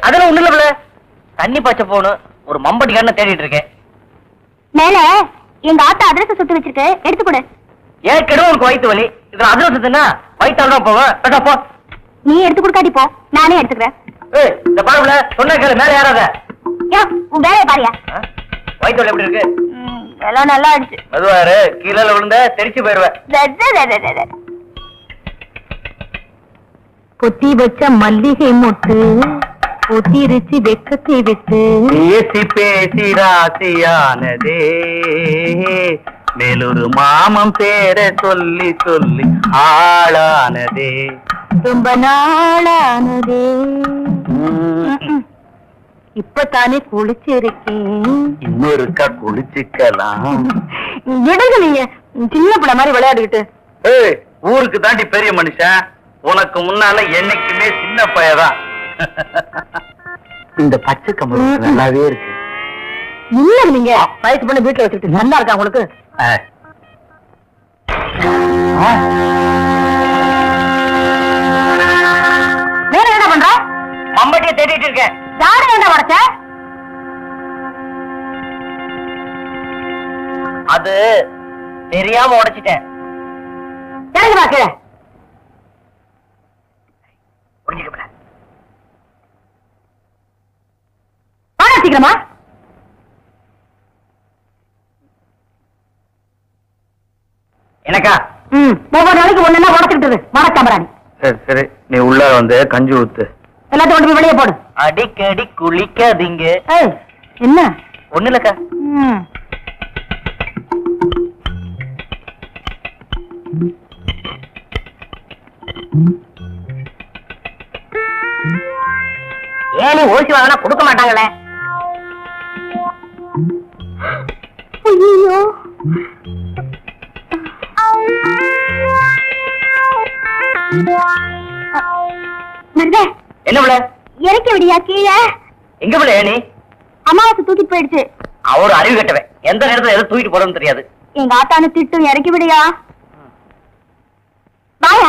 Speaker 5: அதெல்லாம் ஒண்ணு இல்ல, தண்ணி பாய்ச்ச போகணும், ஒரு மம்பட்டி கண்ண தேடிட்டு இருக்கேன்.
Speaker 4: மேல எங்க ஆத்தா அதிரசம் சுட்டு வச்சிருக்கு, எடுத்து கொடு.
Speaker 5: ஏற்கனவே உனக்கு வயிற்று வலி, இதுல அதிரசத்துனா வயிற்றால தான் போவேன். போ,
Speaker 4: நீ எடுத்து கொடுக்காடி போ, நானே எடுத்துக்கிறேன்.
Speaker 5: இந்த பாருல சொன்ன கேளு, மேல ஏறாத.
Speaker 4: உன் வேலையை பாரியா?
Speaker 5: வயிற்று வலி எப்படி இருக்கு?
Speaker 4: எல்லாம் நல்லா ஆயிடுச்சு.
Speaker 5: மெதுவாரு, கீழே விழுந்த தெரிச்சு போயிருவேன்.
Speaker 4: பொத்தி வச்ச மல்லிகை மொட்டு பொத்திருச்சு வெக்கத்தை விட்டு
Speaker 8: பேசி பேசி ராசியானதே, மேலொரு மாமம் பேர சொல்லி சொல்லி ஆளானதே,
Speaker 4: ரொம்ப நாளானதே. இப்பதானே குளிச்சிருக்கேன்,
Speaker 8: இன்னொருக்கா குளிச்சுக்கலாம்.
Speaker 4: விடுங்க நீங்க சின்ன பிள்ளை மாதிரி விளையாடிக்கிட்டு.
Speaker 8: ஊருக்கு தாண்டி பெரிய மனுஷன், உனக்கு முன்னால என்னைக்குமே சின்ன பையதான். இந்த பச்சை கம்பளி நல்லாவே இருக்கு.
Speaker 4: இல்ல நீங்க வயசு பண்ண வீட்டுல வச்சுக்கிட்டு நல்லா இருக்கா உங்களுக்கு? வேற என்ன பண்ற?
Speaker 5: மம்பட்டியை தேடிட்டு இருக்கேன்.
Speaker 4: யாரு என்ன உடைச்ச?
Speaker 5: அது தெரியாம உடைச்சிட்டேன்.
Speaker 4: எனக்கு பாக்கல சீக்கிரமா.
Speaker 5: எனக்கா?
Speaker 4: ஒவ்வொரு நாளைக்கு ஒண்ணு உடச்சுக்கிட்டு மரக்காமராணி.
Speaker 8: சரி சரி, நீ உள்ள வந்து கஞ்சி ஊத்து.
Speaker 4: எல்லாத்தையும் கொண்டு போய் வெளியே போடு.
Speaker 5: அடிக்கடி குளிக்காதீங்க.
Speaker 4: என்ன?
Speaker 5: ஒண்ணு இல்லக்கா. ஏன் ஓசி வாங்கினா கொடுக்க மாட்டாங்களே?
Speaker 4: ஐயோ
Speaker 5: என்ன பிள்ளை?
Speaker 4: இறக்கி விடியா கீழே?
Speaker 5: எங்க பிள்ளை நீ?
Speaker 4: அமாவாசை தூக்கிட்டு போயிடுச்சு.
Speaker 5: அவரு அறிவு கட்டவன், எந்த நேரத்துல எதை தூக்கிட்டு போறதுன்னு தெரியாது.
Speaker 4: எங்க ஆத்தானு திட்டும், இறக்கி விடியா. வாயா.